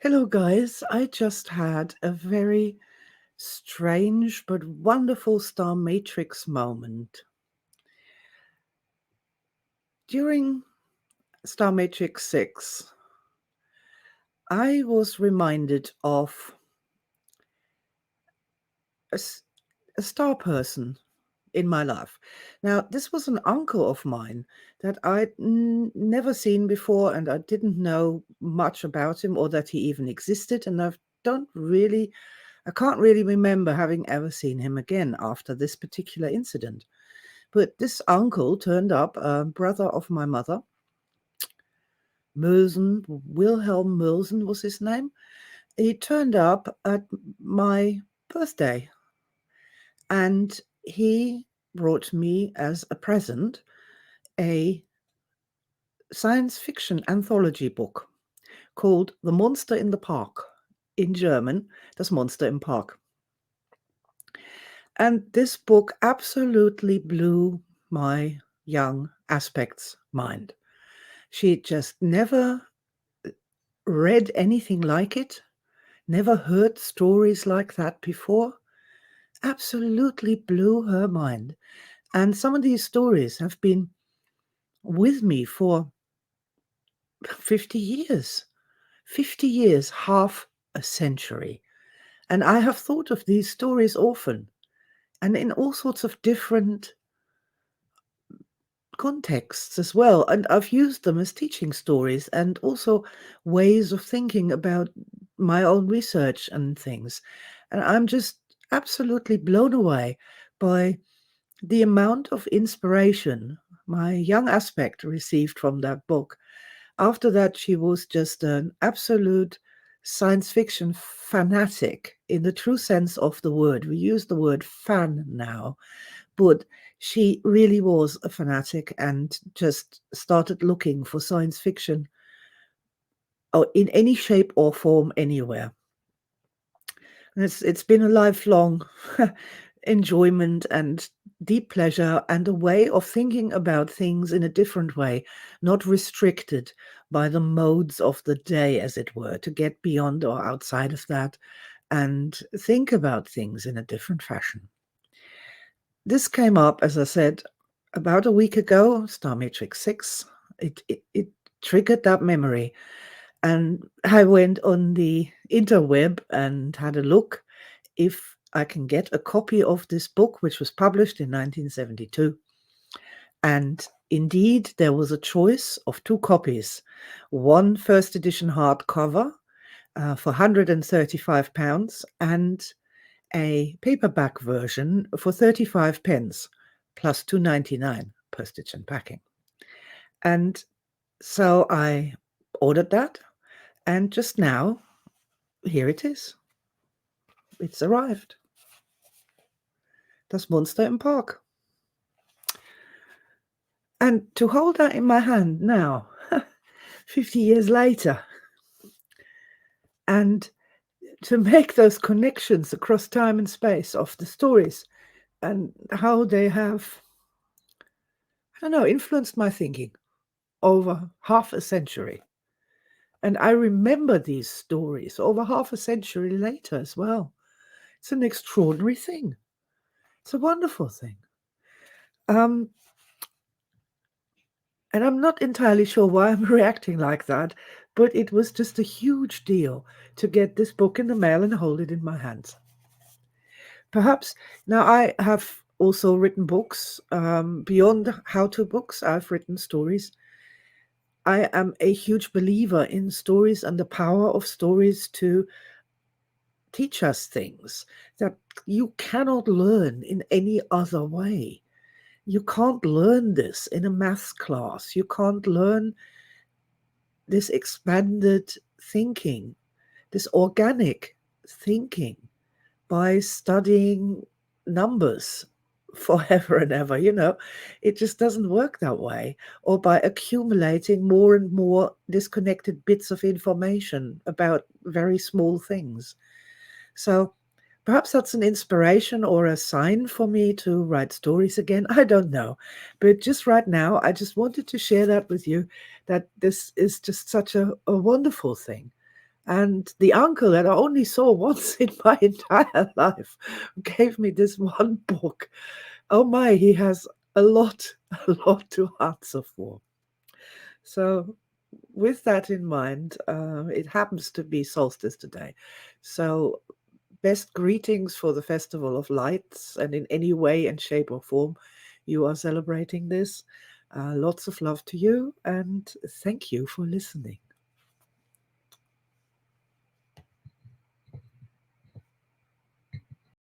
Hello, guys. I just had a very strange but wonderful Star Matrix moment. During Star Matrix 6, I was reminded of a, s- a star person in my life. Now, this was an uncle of mine that I'd never seen before, and I didn't know much about him or that he even existed. And I can't really remember having ever seen him again after this particular incident. But this uncle turned up, a brother of my mother, Mölsen, Wilhelm Mölsen was his name. He turned up at my birthday and he brought me as a present a science fiction anthology book called The Monster in the Park. In German, Das Monster im Park. And this book absolutely blew my young aspect's mind. She just never read anything like it, never heard stories like that before. Absolutely blew her mind. And some of these stories have been with me for 50 years. 50 years, half a century. And I have thought of these stories often and in all sorts of different contexts as well. And I've used them as teaching stories and also ways of thinking about my own research and things. And I'm just absolutely blown away by the amount of inspiration my young aspect received from that book. After that, she was just an absolute science fiction fanatic in the true sense of the word. We use the word fan now, but she really was a fanatic and just started looking for science fiction or in any shape or form anywhere. And it's been a lifelong enjoyment and deep pleasure and a way of thinking about things in a different way, not restricted by the modes of the day, as it were, to get beyond or outside of that and think about things in a different fashion. This came up, as I said, about a week ago, Star Matrix 6. It triggered that memory. And I went on the interweb and had a look if I can get a copy of this book, which was published in 1972. And indeed, there was a choice of two copies, one first edition hardcover for £135 and a paperback version for 35 pence plus 2.99 postage and packing. And so I ordered that, and just now, here it is. It's arrived. Das Monster im Park. And to hold that in my hand now, 50 years later, and to make those connections across time and space of the stories and how they have, I don't know, influenced my thinking over half a century. And I remember these stories over half a century later as well. It's an extraordinary thing. It's a wonderful thing. And I'm not entirely sure why I'm reacting like that, but it was just a huge deal to get this book in the mail and hold it in my hands. Perhaps now I have also written books. Beyond how-to books, I've written stories. I am a huge believer in stories and the power of stories to teach us things that you cannot learn in any other way. You can't learn this in a math class. You can't learn this expanded thinking, this organic thinking by studying numbers forever and ever. It just doesn't work that way. Or by accumulating more and more disconnected bits of information about very small things. So perhaps that's an inspiration or a sign for me to write stories again. I don't know. But just right now, I just wanted to share that with you, that this is just such a wonderful thing. And the uncle that I only saw once in my entire life gave me this one book. Oh my, he has a lot, a lot to answer for. So, with that in mind, it happens to be solstice today. So, best greetings for the Festival of Lights, and in any way and shape or form you are celebrating this. Lots of love to you, and thank you for listening.